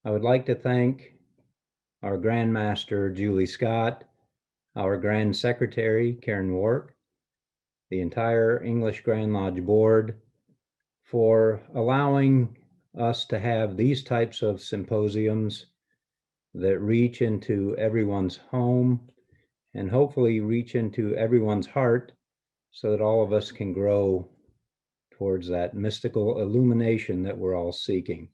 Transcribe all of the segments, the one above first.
I would like to thank our Grand Master, Julie Scott, our Grand Secretary, Karen Wark, the entire English Grand Lodge Board for allowing us to have these types of symposiums that reach into everyone's home and hopefully reach into everyone's heart so that all of us can grow towards that mystical illumination that we're all seeking.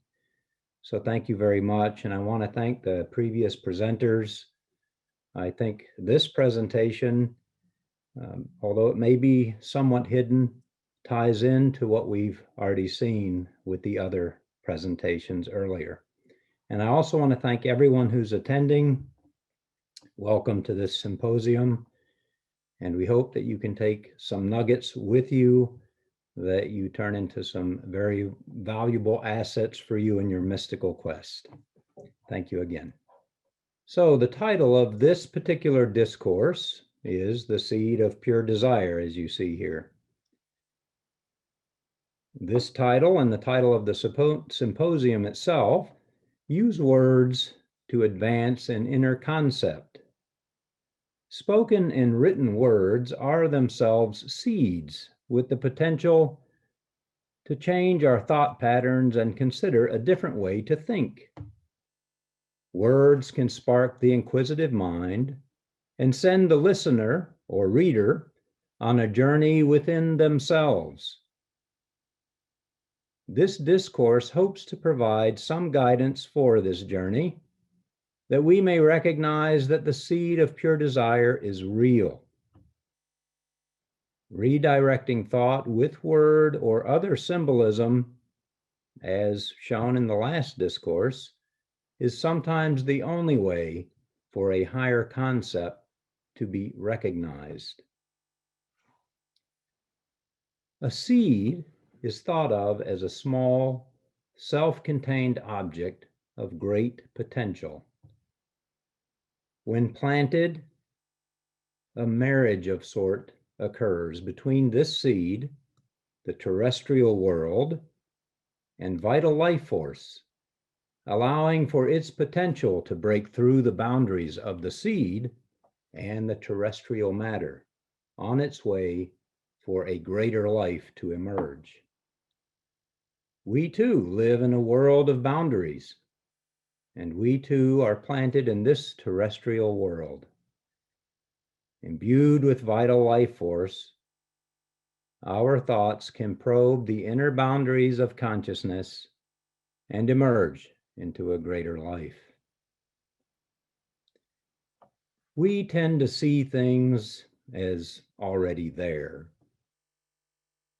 So thank you very much. And I want to thank the previous presenters. I think this presentation, although it may be somewhat hidden, ties into what we've already seen with the other presentations earlier. And I also want to thank everyone who's attending. Welcome to this symposium. And we hope that you can take some nuggets with you that you turn into some very valuable assets for you in your mystical quest. Thank you again. So the title of this particular discourse is The Seed of Pure Desire, as you see here. This title and the title of the symposium itself use words to advance an inner concept. Spoken and written words are themselves seeds with the potential to change our thought patterns and consider a different way to think. Words can spark the inquisitive mind and send the listener or reader on a journey within themselves. This discourse hopes to provide some guidance for this journey, that we may recognize that the seed of pure desire is real. Redirecting thought with word or other symbolism, as shown in the last discourse, is sometimes the only way for a higher concept to be recognized. A seed is thought of as a small, self-contained object of great potential. When planted, a marriage of sort occurs between this seed, the terrestrial world, and vital life force, allowing for its potential to break through the boundaries of the seed and the terrestrial matter on its way for a greater life to emerge. We too live in a world of boundaries, and we too are planted in this terrestrial world. Imbued with vital life force, our thoughts can probe the inner boundaries of consciousness and emerge into a greater life. We tend to see things as already there.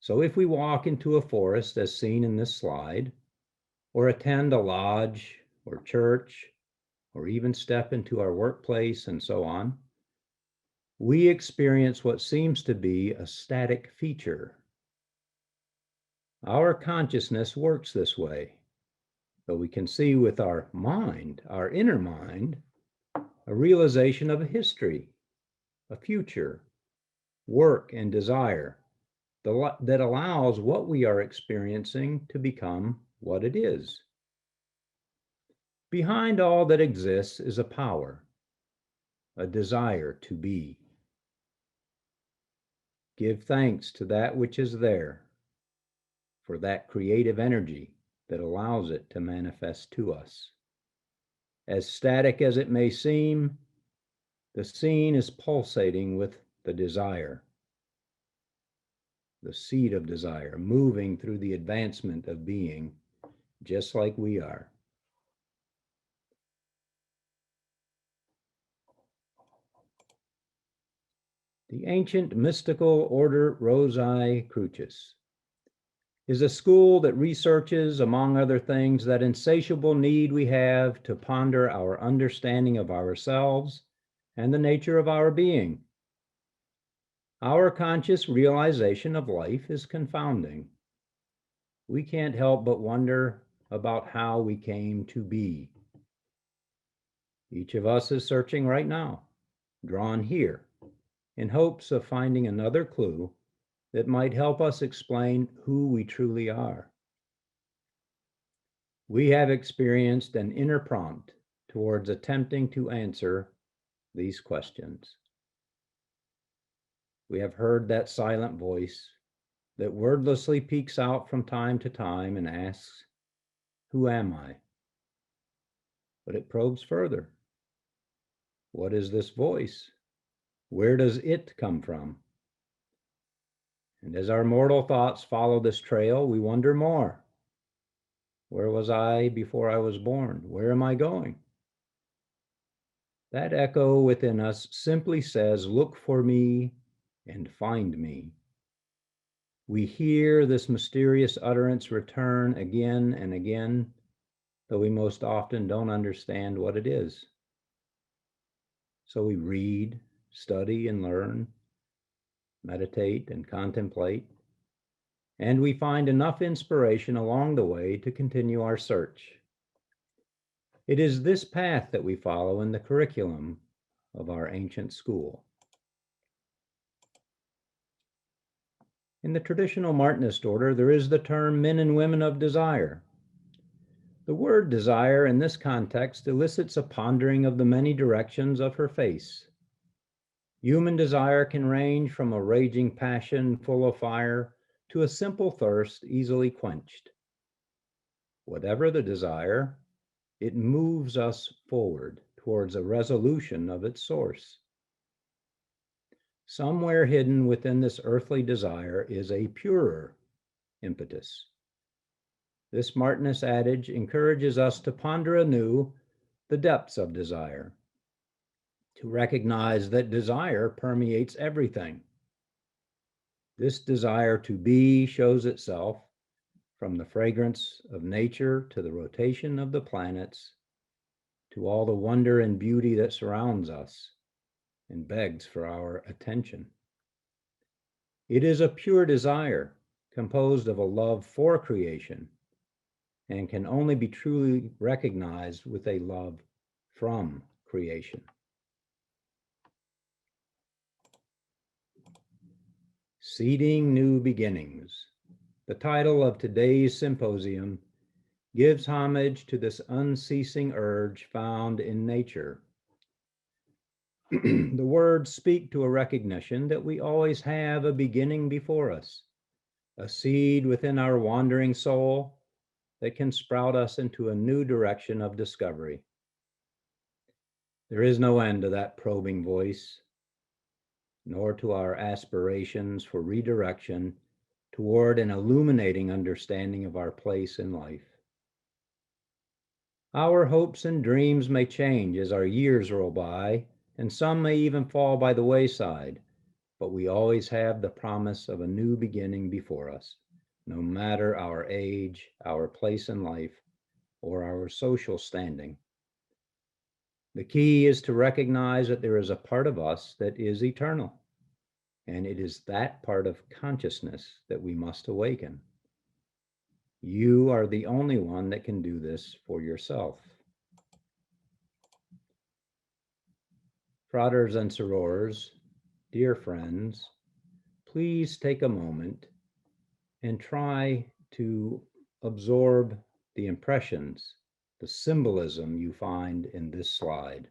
So if we walk into a forest as seen in this slide, or attend a lodge or church, or even step into our workplace and so on, we experience what seems to be a static feature. Our consciousness works this way, but we can see with our mind, our inner mind, a realization of a history, a future, work and desire that allows what we are experiencing to become what it is. Behind all that exists is a power, a desire to be. Give thanks to that which is there, for that creative energy that allows it to manifest to us. As static as it may seem, the scene is pulsating with the desire, the seed of desire, moving through the advancement of being, just like we are. The ancient mystical order Rosae Crucis is a school that researches, among other things, that insatiable need we have to ponder our understanding of ourselves and the nature of our being. Our conscious realization of life is confounding. We can't help but wonder about how we came to be. Each of us is searching right now, drawn here, in hopes of finding another clue that might help us explain who we truly are. We have experienced an inner prompt towards attempting to answer these questions. We have heard that silent voice that wordlessly peeks out from time to time and asks, "Who am I?" But it probes further. What is this voice? Where does it come from? And as our mortal thoughts follow this trail, we wonder more. Where was I before I was born? Where am I going? That echo within us simply says, "Look for me and find me." We hear this mysterious utterance return again and again, though we most often don't understand what it is. So we read, study, and learn, meditate, and contemplate, and we find enough inspiration along the way to continue our search. It is this path that we follow in the curriculum of our ancient school. In the traditional Martinist order, there is the term men and women of desire. The word desire in this context elicits a pondering of the many directions of her face. Human desire can range from a raging passion full of fire to a simple thirst easily quenched. Whatever the desire, it moves us forward towards a resolution of its source. Somewhere hidden within this earthly desire is a purer impetus. This Martinist adage encourages us to ponder anew the depths of desire, to recognize that desire permeates everything. This desire to be shows itself from the fragrance of nature to the rotation of the planets to all the wonder and beauty that surrounds us and begs for our attention. It is a pure desire composed of a love for creation and can only be truly recognized with a love from creation. Seeding New Beginnings. The title of today's symposium gives homage to this unceasing urge found in nature. The words speak to a recognition that we always have a beginning before us, a seed within our wandering soul that can sprout us into a new direction of discovery. There is no end to that probing voice, nor to our aspirations for redirection toward an illuminating understanding of our place in life. Our hopes and dreams may change as our years roll by, and some may even fall by the wayside, but we always have the promise of a new beginning before us, no matter our age, our place in life, or our social standing. The key is to recognize that there is a part of us that is eternal, and it is that part of consciousness that we must awaken. You are the only one that can do this for yourself. Fratres and sorors, dear friends, please take a moment and try to absorb the impressions, the symbolism you find in this slide.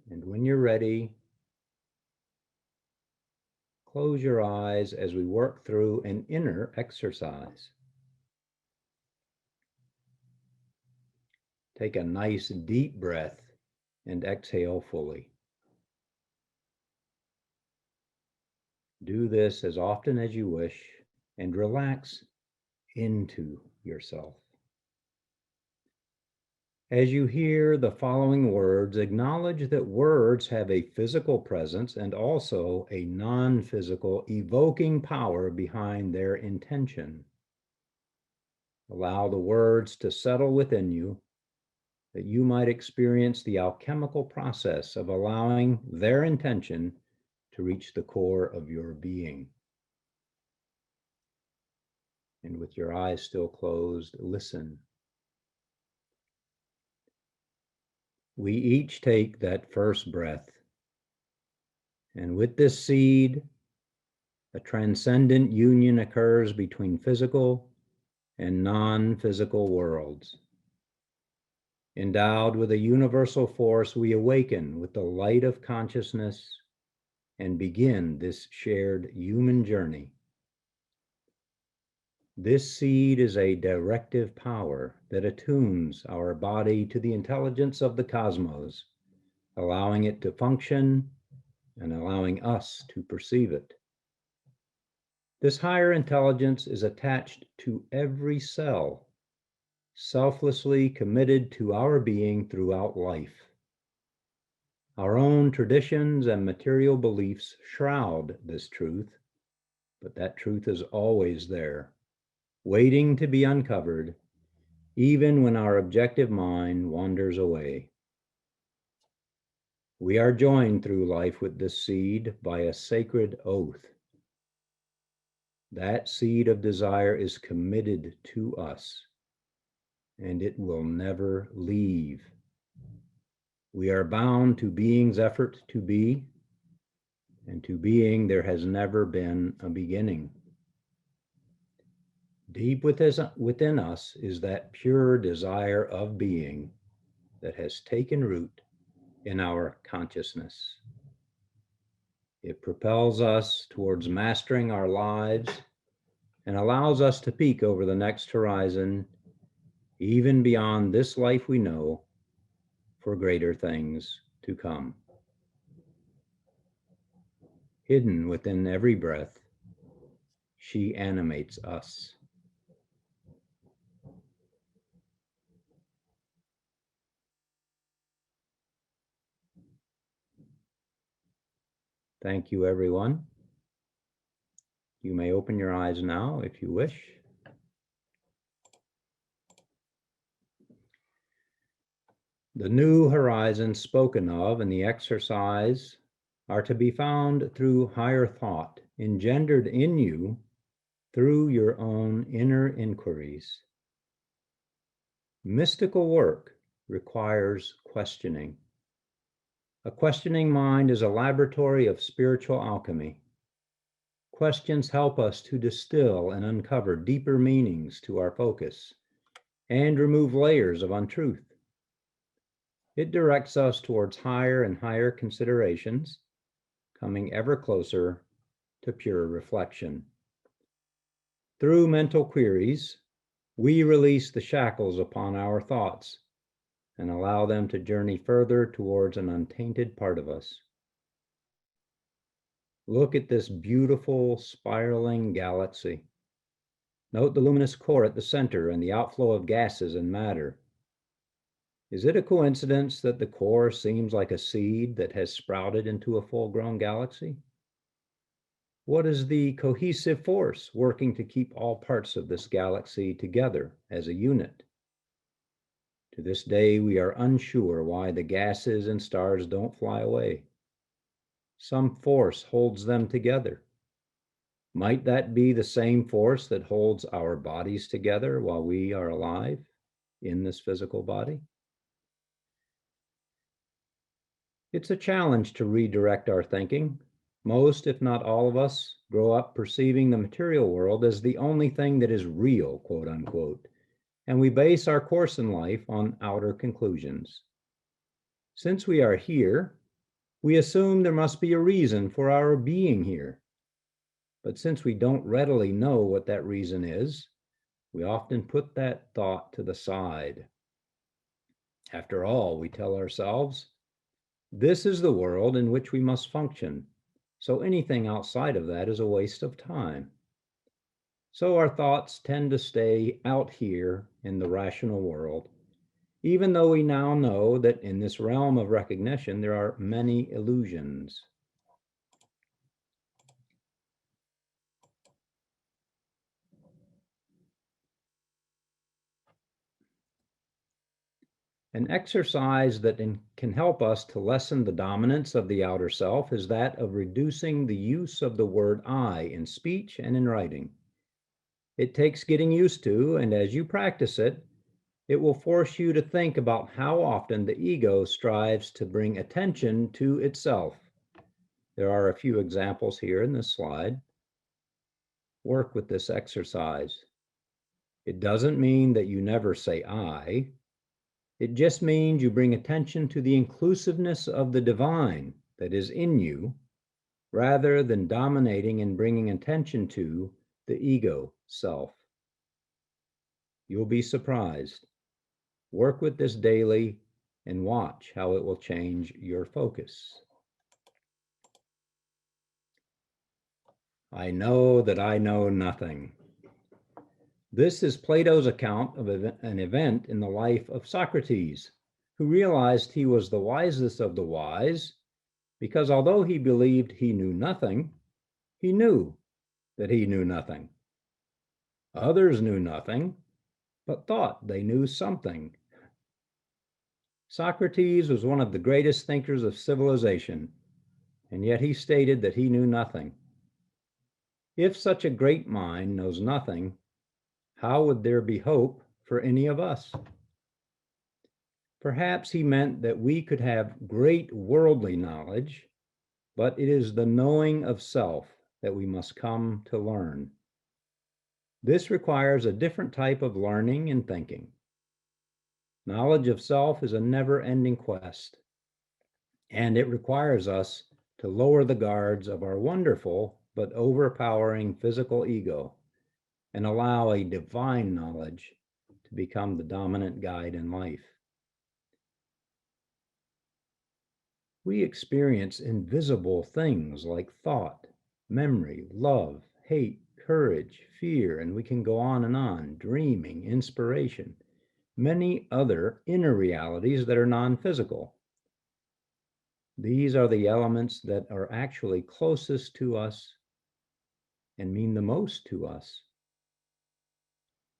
And when you're ready, close your eyes as we work through an inner exercise. Take a nice deep breath and exhale fully. Do this as often as you wish and relax into yourself. As you hear the following words, acknowledge that words have a physical presence and also a non-physical evoking power behind their intention. Allow the words to settle within you, that you might experience the alchemical process of allowing their intention to reach the core of your being. And with your eyes still closed, listen. We each take that first breath, and with this seed, a transcendent union occurs between physical and non-physical worlds. Endowed with a universal force, we awaken with the light of consciousness and begin this shared human journey. This seed is a directive power that attunes our body to the intelligence of the cosmos, allowing it to function and allowing us to perceive it. This higher intelligence is attached to every cell, selflessly committed to our being throughout life. Our own traditions and material beliefs shroud this truth, but that truth is always there, waiting to be uncovered, even when our objective mind wanders away. We are joined through life with this seed by a sacred oath. That seed of desire is committed to us, and it will never leave. We are bound to being's effort to be, and to being there has never been a beginning. Deep within us is that pure desire of being that has taken root in our consciousness. It propels us towards mastering our lives and allows us to peek over the next horizon, even beyond this life we know, for greater things to come. Hidden within every breath, she animates us. Thank you, everyone. You may open your eyes now if you wish. The new horizons spoken of in the exercise are to be found through higher thought, engendered in you through your own inner inquiries. Mystical work requires questioning. A questioning mind is a laboratory of spiritual alchemy. Questions help us to distill and uncover deeper meanings to our focus and remove layers of untruth. It directs us towards higher and higher considerations, coming ever closer to pure reflection. Through mental queries, we release the shackles upon our thoughts and allow them to journey further towards an untainted part of us. Look at this beautiful spiraling galaxy. Note the luminous core at the center and the outflow of gases and matter. Is it a coincidence that the core seems like a seed that has sprouted into a full-grown galaxy? What is the cohesive force working to keep all parts of this galaxy together as a unit? To this day, we are unsure why the gases and stars don't fly away. Some force holds them together. Might that be the same force that holds our bodies together while we are alive in this physical body? It's a challenge to redirect our thinking. Most, if not all of us, grow up perceiving the material world as the only thing that is real, quote unquote, and we base our course in life on outer conclusions. Since we are here, we assume there must be a reason for our being here. But since we don't readily know what that reason is, we often put that thought to the side. After all, we tell ourselves, this is the world in which we must function, so anything outside of that is a waste of time. So our thoughts tend to stay out here in the rational world, even though we now know that in this realm of recognition, there are many illusions. An exercise that can help us to lessen the dominance of the outer self is that of reducing the use of the word I in speech and in writing. It takes getting used to, and as you practice it, It will force you to think about how often the ego strives to bring attention to itself. There are a few examples here in this slide. Work with this exercise. It doesn't mean that you never say I. It just means you bring attention to the inclusiveness of the divine that is in you, rather than dominating and bringing attention to the ego self. You'll be surprised. Work with this daily and watch how it will change your focus. I know that I know nothing. This is Plato's account of an event in the life of Socrates, who realized he was the wisest of the wise because although he believed he knew nothing, he knew that he knew nothing. Others knew nothing, but thought they knew something. Socrates was one of the greatest thinkers of civilization, and yet he stated that he knew nothing. If such a great mind knows nothing, how would there be hope for any of us? Perhaps he meant that we could have great worldly knowledge, but it is the knowing of self that we must come to learn. This requires a different type of learning and thinking. Knowledge of self is a never-ending quest, and it requires us to lower the guards of our wonderful but overpowering physical ego and allow a divine knowledge to become the dominant guide in life. We experience invisible things like thought, memory, love, hate, courage, fear, and we can go on, dreaming, inspiration, many other inner realities that are non-physical. These are the elements that are actually closest to us and mean the most to us.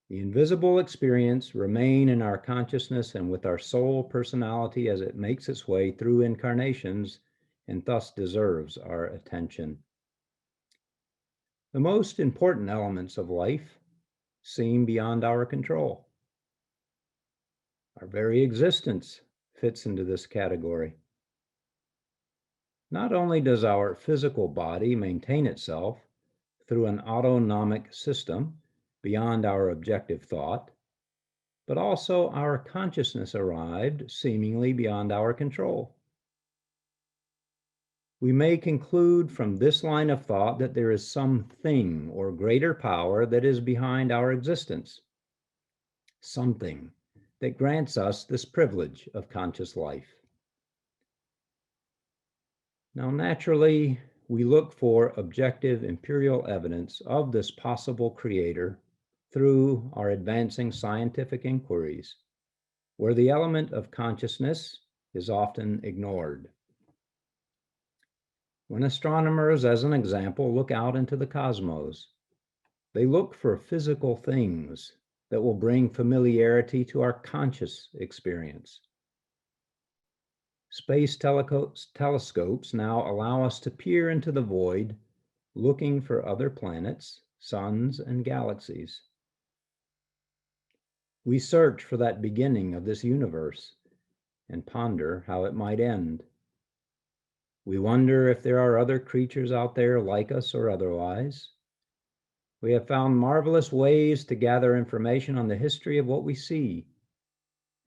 The invisible experience remain in our consciousness and with our soul personality as it makes its way through incarnations and thus deserves our attention. The most important elements of life seem beyond our control. Our very existence fits into this category. Not only does our physical body maintain itself through an autonomic system beyond our objective thought, but also our consciousness arrived seemingly beyond our control. We may conclude from this line of thought that there is some thing or greater power that is behind our existence, something that grants us this privilege of conscious life. Now, naturally, we look for objective empirical evidence of this possible creator through our advancing scientific inquiries, where the element of consciousness is often ignored. When astronomers, as an example, look out into the cosmos, they look for physical things that will bring familiarity to our conscious experience. Space telescopes now allow us to peer into the void, looking for other planets, suns, and galaxies. We search for that beginning of this universe and ponder how it might end. We wonder if there are other creatures out there like us or otherwise. We have found marvelous ways to gather information on the history of what we see,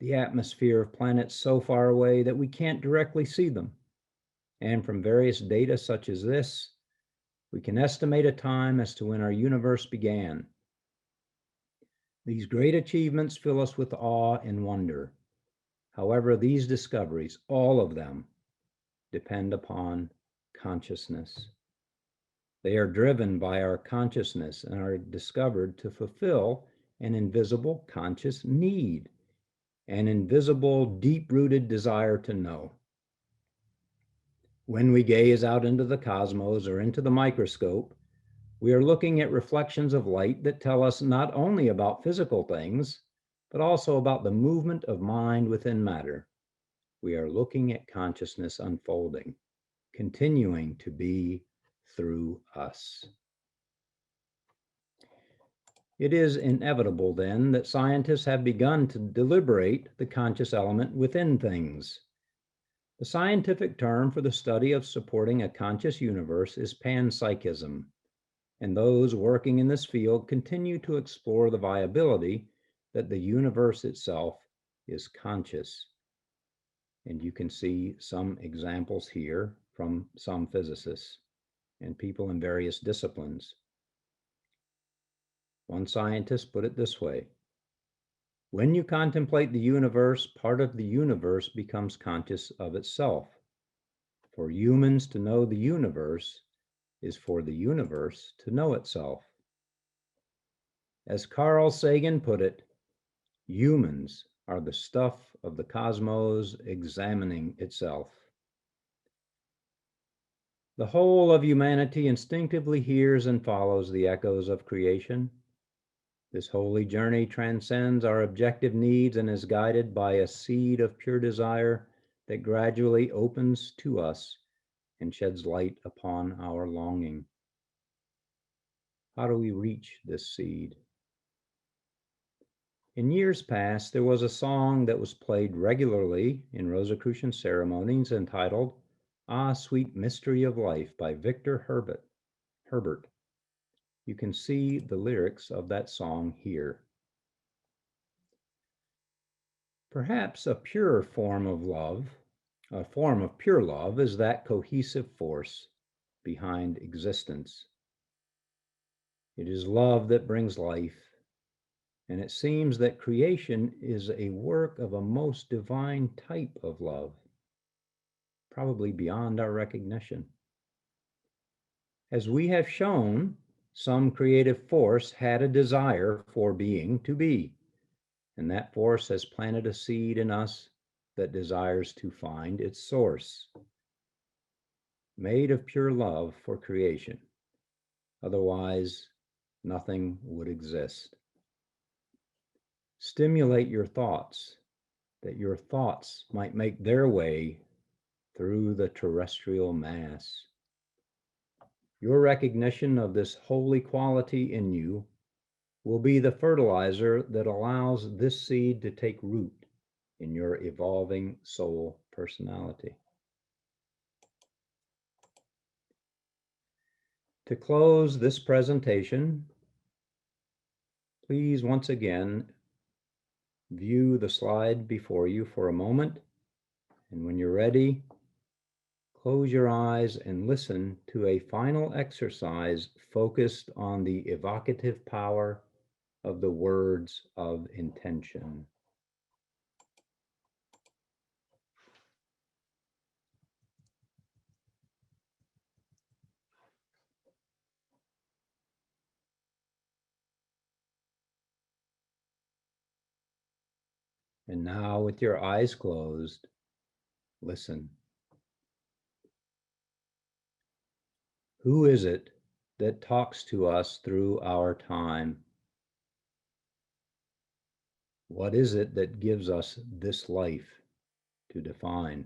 the atmosphere of planets so far away that we can't directly see them. And from various data such as this, we can estimate a time as to when our universe began. These great achievements fill us with awe and wonder. However, these discoveries, all of them, depend upon consciousness. They are driven by our consciousness and are discovered to fulfill an invisible conscious need, an invisible, deep-rooted desire to know. When we gaze out into the cosmos or into the microscope, we are looking at reflections of light that tell us not only about physical things, but also about the movement of mind within matter. We are looking at consciousness unfolding, continuing to be through us. It is inevitable, then, that scientists have begun to deliberate the conscious element within things. The scientific term for the study of supporting a conscious universe is panpsychism, and those working in this field continue to explore the viability that the universe itself is conscious. And you can see some examples here from some physicists and people in various disciplines. One scientist put it this way: when you contemplate the universe, part of the universe becomes conscious of itself. For humans to know the universe is for the universe to know itself. As Carl Sagan put it, humans are the stuff of the cosmos examining itself. The whole of humanity instinctively hears and follows the echoes of creation. This holy journey transcends our objective needs and is guided by a seed of pure desire that gradually opens to us and sheds light upon our longing. How do we reach this seed? In years past, there was a song that was played regularly in Rosicrucian ceremonies entitled "Ah, Sweet Mystery of Life" by Victor Herbert. You can see the lyrics of that song here. Perhaps a purer form of love, a form of pure love, is that cohesive force behind existence. It is love that brings life, and it seems that creation is a work of a most divine type of love, probably beyond our recognition. As we have shown, some creative force had a desire for being to be, and that force has planted a seed in us that desires to find its source, made of pure love for creation. Otherwise, nothing would exist. Stimulate your thoughts, that your thoughts might make their way through the terrestrial mass. Your recognition of this holy quality in you will be the fertilizer that allows this seed to take root in your evolving soul personality. To close this presentation, please once again view the slide before you for a moment, and when you're ready, close your eyes and listen to a final exercise focused on the evocative power of the words of intention. And now, with your eyes closed, listen. Who is it that talks to us through our time? What is it that gives us this life to define?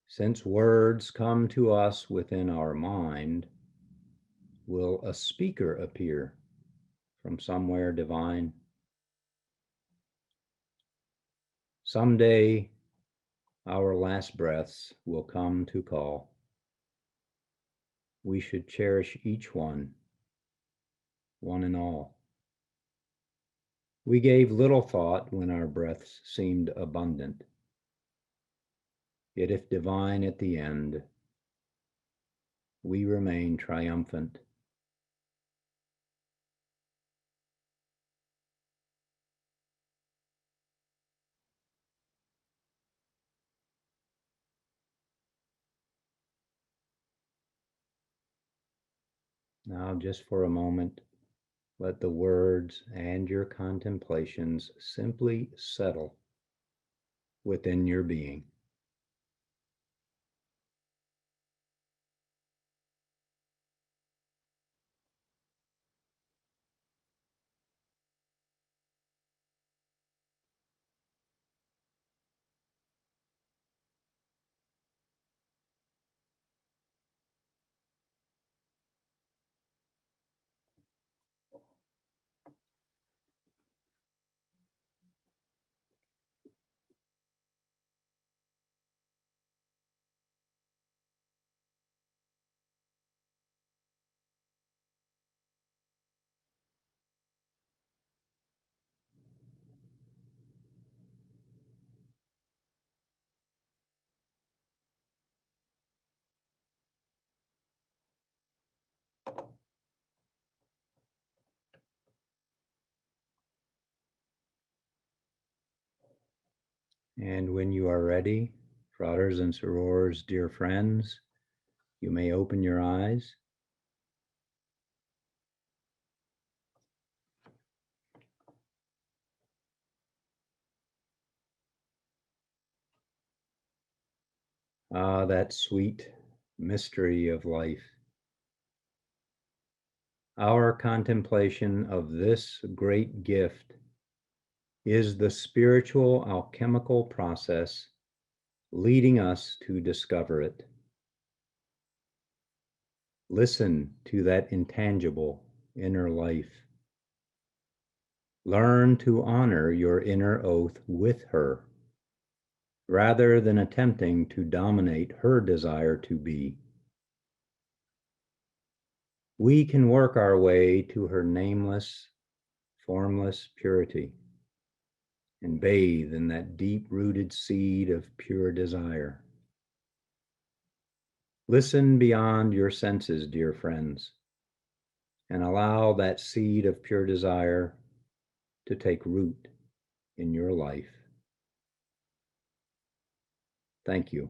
Since words come to us within our mind, will a speaker appear from somewhere divine? Someday, our last breaths will come to call. We should cherish each one and all. We gave little thought when our breaths seemed abundant. Yet if divine at the end, we remain triumphant. Now, just for a moment, let the words and your contemplations simply settle within your being. And when you are ready, fratres and sorors, dear friends, you may open your eyes. Ah, that sweet mystery of life. Our contemplation of this great gift is the spiritual alchemical process leading us to discover it. Listen to that intangible inner life. Learn to honor your inner oath with her, rather than attempting to dominate her desire to be. We can work our way to her nameless, formless purity and bathe in that deep-rooted seed of pure desire. Listen beyond your senses, dear friends, and allow that seed of pure desire to take root in your life. Thank you.